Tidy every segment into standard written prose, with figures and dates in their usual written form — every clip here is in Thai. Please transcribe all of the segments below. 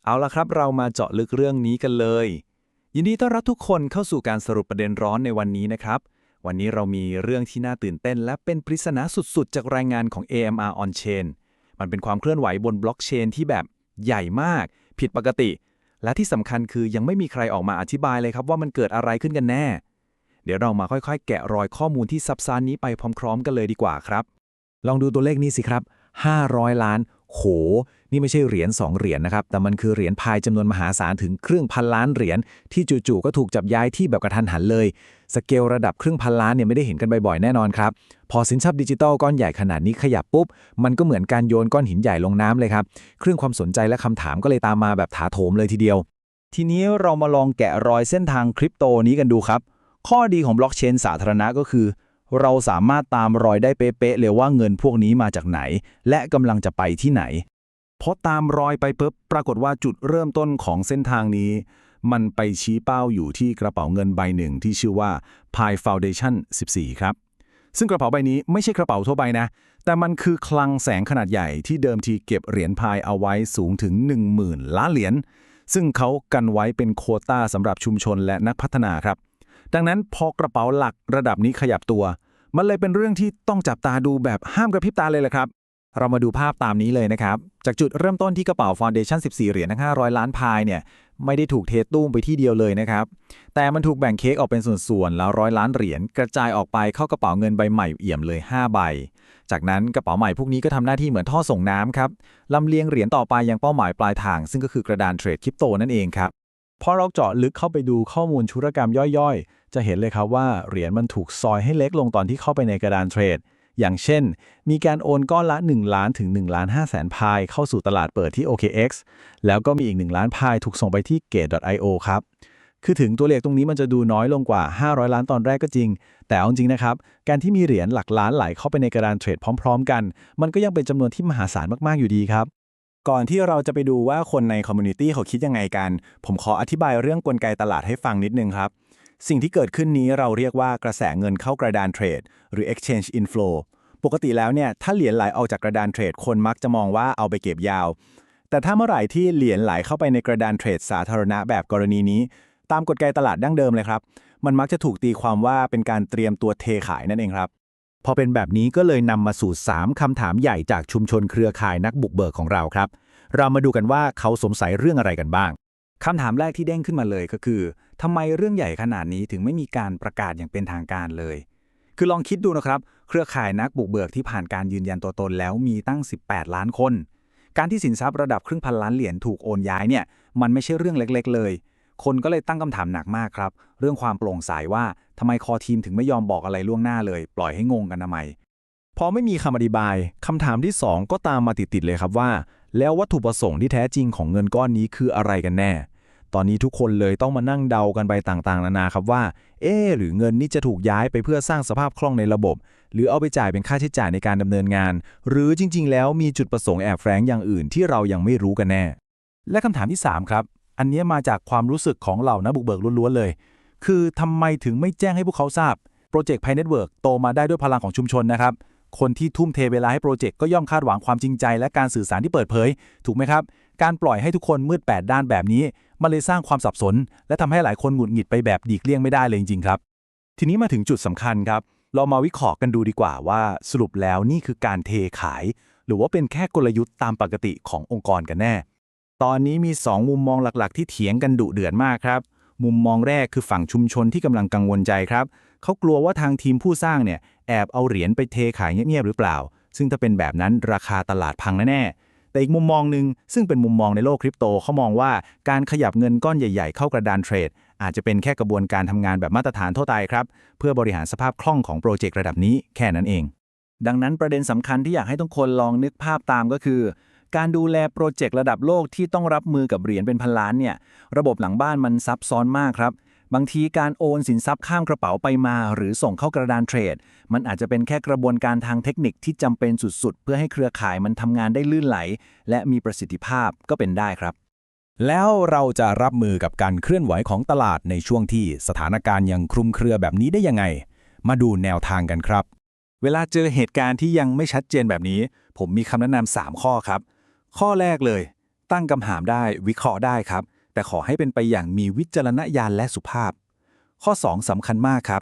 เอาละครับเรามาเจาะลึกเรื่องนี้กันเลยยินดีต้อนรับทุกคนเข้าสู่การสรุปประเด็นร้อนในวันนี้นะครับวันนี้เรามีเรื่องที่น่าตื่นเต้นและเป็นปริศนาสุดๆจากรายงานของ AMR On Chain มันเป็นความเคลื่อนไหวบนบล็อกเชนที่แบบใหญ่มากผิดปกติและที่สำคัญคือยังไม่มีใครออกมาอธิบายเลยครับว่ามันเกิดอะไรขึ้นกันแน่เดี๋ยวเรามาค่อยๆแกะรอยข้อมูลที่ซับซ้อนนี้ไปพร้อมๆกันเลยดีกว่าครับลองดูตัวเลขนี้สิครับ500 ล้านโหนี่ไม่ใช่เหรียญ2เหรียญนะครับแต่มันคือเหรียญพายจำนวนมหาศาลถึงครึ่งพันล้านเหรียญที่จู่ๆก็ถูกจับย้ายที่แบบกระทันหันเลยสเกลระดับครึ่งพันล้านเนี่ยไม่ได้เห็นกันบ่อยๆแน่นอนครับพอสินทรัพย์ดิจิทัลก้อนใหญ่ขนาดนี้ขยับปุ๊บมันก็เหมือนการโยนก้อนหินใหญ่ลงน้ำเลยครับคลื่นความสนใจและคำถามก็เลยตามมาแบบถาโถมเลยทีเดียวทีนี้เรามาลองแกะรอยเส้นทางคริปโตนี้กันดูครับข้อดีของบล็อกเชนสาธารณะก็คือเราสามารถตามรอยได้เป๊ะๆเลยว่าเงินพวกนี้มาจากไหนและกำลังจะไปที่ไหนพอตามรอยไปปุ๊บปรากฏว่าจุดเริ่มต้นของเส้นทางนี้มันไปชี้เป้าอยู่ที่กระเป๋าเงินใบหนึ่งที่ชื่อว่า Pi Foundation 14 ครับซึ่งกระเป๋าใบนี้ไม่ใช่กระเป๋าทั่วไปนะแต่มันคือคลังแสงขนาดใหญ่ที่เดิมทีเก็บเหรียญพายเอาไว้สูงถึง 10,000 ล้านเหรียญซึ่งเขากันไว้เป็นโควต้าสำหรับชุมชนและนักพัฒนาครับดังนั้นพอกระเป๋าหลักระดับนี้ขยับตัวมันเลยเป็นเรื่องที่ต้องจับตาดูแบบห้ามกระพริบตาเลยแหละครับเรามาดูภาพตามนี้เลยนะครับจากจุดเริ่มต้นที่กระเป๋า Foundation 14 เหรียญทั้ง500 ล้านพายเนี่ยไม่ได้ถูกเทตุ้มไปที่เดียวเลยนะครับแต่มันถูกแบ่งเค้กออกเป็นส่วนๆแล้ว100 ล้านเหรียญกระจายออกไปเข้ากระเป๋าเงินใบใหม่เอี่ยมเลย5ใบจากนั้นกระเป๋าใหม่พวกนี้ก็ทำหน้าที่เหมือนท่อส่งน้ำครับลำเลียงเหรียญต่อไปยังเป้าหมายปลายทางซึ่งก็คือกระดานเทรดคริปโตนั่นเองครับพอเราเจาะลึกเข้าไปดูข้อมูลธุรกรรมย่อยๆจะเห็นเลยครับว่าเหรียญมันถูกซอยให้เล็กลงตอนที่เข้าไปในกระดานเทรดอย่างเช่นมีการโอนก้อนละ1ล้านถึง1ล้าน5แสนพายเข้าสู่ตลาดเปิดที่ OKX แล้วก็มีอีก1ล้านพายถูกส่งไปที่ Gate.io ครับคือถึงตัวเลขตรงนี้มันจะดูน้อยลงกว่า500ล้านตอนแรกก็จริงแต่เอาจริงนะครับการที่มีเหรียญหลักล้านไหลเข้าไปในกระดานเทรดพร้อมๆกันมันก็ยังเป็นจำนวนที่มหาศาลมากๆอยู่ดีครับก่อนที่เราจะไปดูว่าคนในคอมมูนิตี้เขาคิดยังไงกันผมขออธิบายเรื่องกลไกตลาดให้ฟังนิดนึงครับสิ่งที่เกิดขึ้นนี้เราเรียกว่ากระแสเงินเข้ากระดานเทรดหรือ exchange inflow ปกติแล้วเนี่ยถ้าเหรียญไหลออกจากกระดานเทรดคนมักจะมองว่าเอาไปเก็บยาวแต่ถ้าเมื่อไหร่ที่เหรียญไหลเข้าไปในกระดานเทรดสาธารณะแบบกรณีนี้ตามกลไกตลาดดั้งเดิมเลยครับมันมักจะถูกตีความว่าเป็นการเตรียมตัวเทขายนั่นเองครับพอเป็นแบบนี้ก็เลยนำมาสู่3คำถามใหญ่จากชุมชนเครือข่ายนักบุกเบิกของเราครับเรามาดูกันว่าเขาสงสัยเรื่องอะไรกันบ้างคำถามแรกที่เด้งขึ้นมาเลยก็คือทำไมเรื่องใหญ่ขนาดนี้ถึงไม่มีการประกาศอย่างเป็นทางการเลยคือลองคิดดูนะครับเครือข่ายนักบุกเบิกที่ผ่านการยืนยันตัวตนแล้วมีตั้ง18ล้านคนการที่สินทรัพย์ระดับครึ่งพันล้านเหรียญถูกโอนย้ายเนี่ยมันไม่ใช่เรื่องเล็กๆเลยคนก็เลยตั้งคำถามหนักมากครับเรื่องความโปร่งใสว่าทำไมคอทีมถึงไม่ยอมบอกอะไรล่วงหน้าเลยปล่อยให้งงกันทำไมพอไม่มีคำอธิบายคำถามที่2ก็ตามมาติดๆเลยครับว่าแล้ววัตถุประสงค์ที่แท้จริงของเงินก้อนนี้คืออะไรกันแน่ตอนนี้ทุกคนเลยต้องมานั่งเดากันไปต่างๆนานาครับว่าหรือเงินนี่จะถูกย้ายไปเพื่อสร้างสภาพคล่องในระบบหรือเอาไปจ่ายเป็นค่าใช้จ่ายในการดำเนินงานหรือจริงๆแล้วมีจุดประสงค์แอบแฝงอย่างอื่นที่เรายังไม่รู้กันแน่และคำถามที่3ครับอันนี้มาจากความรู้สึกของเหล่านักบุกเบิกล้วนๆเลยคือทำไมถึงไม่แจ้งให้พวกเขาทราบโปรเจกต์ Pi Network โตมาได้ด้วยพลังของชุมชนนะครับคนที่ทุ่มเทเวลาให้โปรเจกต์ก็ย่อมคาดหวังความจริงใจและการสื่อสารที่เปิดเผยถูกไหมครับการปล่อยให้ทุกคนมืด8ด้านแบบนี้มันเลยสร้างความสับสนและทำให้หลายคนหงุดหงิดไปแบบดีกเลี่ยงไม่ได้เลยจริงๆครับทีนี้มาถึงจุดสำคัญครับเรามาวิเคราะห์กันดูดีกว่าว่าสรุปแล้วนี่คือการเทขายหรือว่าเป็นแค่กลยุทธ์ตามปกติขององค์กรกันแน่ตอนนี้มี2มุมมองหลักๆที่เถียงกันดุเดือดมากครับมุมมองแรกคือฝั่งชุมชนที่กำลังกังวลใจครับเขากลัวว่าทางทีมผู้สร้างเนี่ยแอบเอาเหรียญไปเทขายเงียบๆหรือเปล่าซึ่งถ้าเป็นแบบนั้นราคาตลาดพังแน่ๆแต่อีกมุมมองหนึ่งซึ่งเป็นมุมมองในโลกคริปโตเขามองว่าการขยับเงินก้อนใหญ่ๆเข้ากระดานเทรดอาจจะเป็นแค่กระบวนการทำงานแบบมาตรฐานทั่วไปครับเพื่อบริหารสภาพคล่องของโปรเจกต์ระดับนี้แค่นั้นเองดังนั้นประเด็นสำคัญที่อยากให้ทุกคนลองนึกภาพตามก็คือการดูแลโปรเจกต์ระดับโลกที่ต้องรับมือกับเหรียญเป็นพันล้านเนี่ยระบบหลังบ้านมันซับซ้อนมากครับบางทีการโอนสินทรัพย์ข้ามกระเป๋าไปมาหรือส่งเข้ากระดานเทรดมันอาจจะเป็นแค่กระบวนการทางเทคนิคที่จำเป็นสุดๆเพื่อให้เครือข่ายมันทำงานได้ลื่นไหลและมีประสิทธิภาพก็เป็นได้ครับแล้วเราจะรับมือกับการเคลื่อนไหวของตลาดในช่วงที่สถานการณ์ยังคลุมเครือแบบนี้ได้ยังไงมาดูแนวทางกันครับเวลาเจอเหตุการณ์ที่ยังไม่ชัดเจนแบบนี้ผมมีคำแนะนำ3ข้อครับข้อแรกเลย ตั้งคำถามได้วิเคราะห์ได้ครับแต่ขอให้เป็นไปอย่างมีวิจารณญาณและสุภาพข้อ2สำคัญมากครับ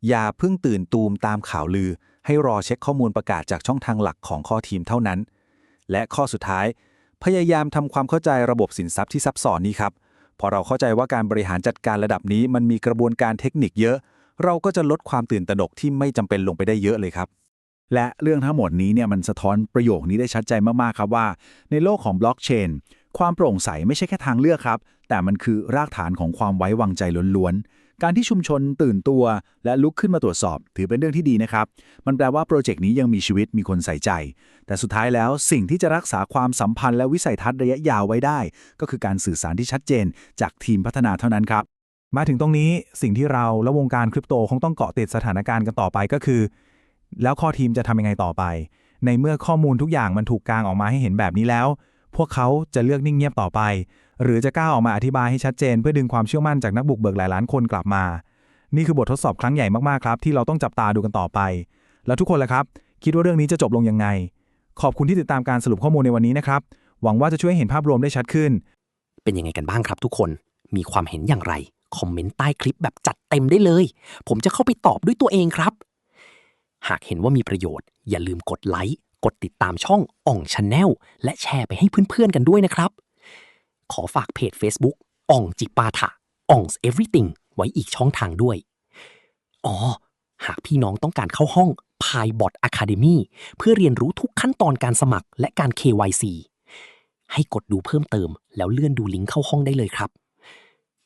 อย่าเพิ่งตื่นตูมตามข่าวลือให้รอเช็คข้อมูลประกาศจากช่องทางหลักของข้อทีมเท่านั้นและข้อสุดท้ายพยายามทำความเข้าใจระบบสินทรัพย์ที่ซับซ้อนนี้ครับพอเราเข้าใจว่าการบริหารจัดการระดับนี้มันมีกระบวนการเทคนิคเยอะเราก็จะลดความตื่นตระหนกที่ไม่จำเป็นลงไปได้เยอะเลยครับและเรื่องทั้งหมดนี้เนี่ยมันสะท้อนประโยคนี้ได้ชัดเจนมากๆครับว่าในโลกของบล็อกเชนความโปร่งใสไม่ใช่แค่ทางเลือกครับแต่มันคือรากฐานของความไว้วางใจล้วนๆการที่ชุมชนตื่นตัวและลุกขึ้นมาตรวจสอบถือเป็นเรื่องที่ดีนะครับมันแปลว่าโปรเจกต์นี้ยังมีชีวิตมีคนใส่ใจแต่สุดท้ายแล้วสิ่งที่จะรักษาความสัมพันธ์และวิสัยทัศน์ระยะยาวไว้ได้ก็คือการสื่อสารที่ชัดเจนจากทีมพัฒนาเท่านั้นครับมาถึงตรงนี้สิ่งที่เราและวงการคริปโตคงต้องเกาะติดสถานการณ์กันต่อไปก็คือแล้วข้อทีมจะทำยังไงต่อไปในเมื่อข้อมูลทุกอย่างมันถูกกางออกมาให้เห็นแบบนี้แล้วพวกเขาจะเลือกนิ่งเงียบต่อไปหรือจะกล้าออกมาอธิบายให้ชัดเจนเพื่อดึงความเชื่อมั่นจากนักบุกเบิกหลายล้านคนกลับมานี่คือบททดสอบครั้งใหญ่มากๆครับที่เราต้องจับตาดูกันต่อไปแล้วทุกคนล่ะครับคิดว่าเรื่องนี้จะจบลงยังไงขอบคุณที่ติดตามการสรุปข้อมูลในวันนี้นะครับหวังว่าจะช่วยเห็นภาพรวมได้ชัดขึ้นเป็นยังไงกันบ้างครับทุกคนมีความเห็นอย่างไรคอมเมนต์ใต้คลิปแบบจัดเต็มได้เลยผมจะเข้าไปตอบด้วยตัวเองครับหากเห็นว่ามีประโยชน์อย่าลืมกดไลค์กดติดตามช่องอ่องชาแนลและแชร์ไปให้เพื่อนๆกันด้วยนะครับขอฝากเพจ Facebook อ่องจิปาถะอ่อง everything ไว้อีกช่องทางด้วยหากพี่น้องต้องการเข้าห้อง PyBot Academy เพื่อเรียนรู้ทุกขั้นตอนการสมัครและการ KYC ให้กดดูเพิ่มเติมแล้วเลื่อนดูลิงก์เข้าห้องได้เลยครับ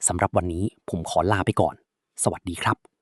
สำหรับวันนี้ผมขอลาไปก่อนสวัสดีครับ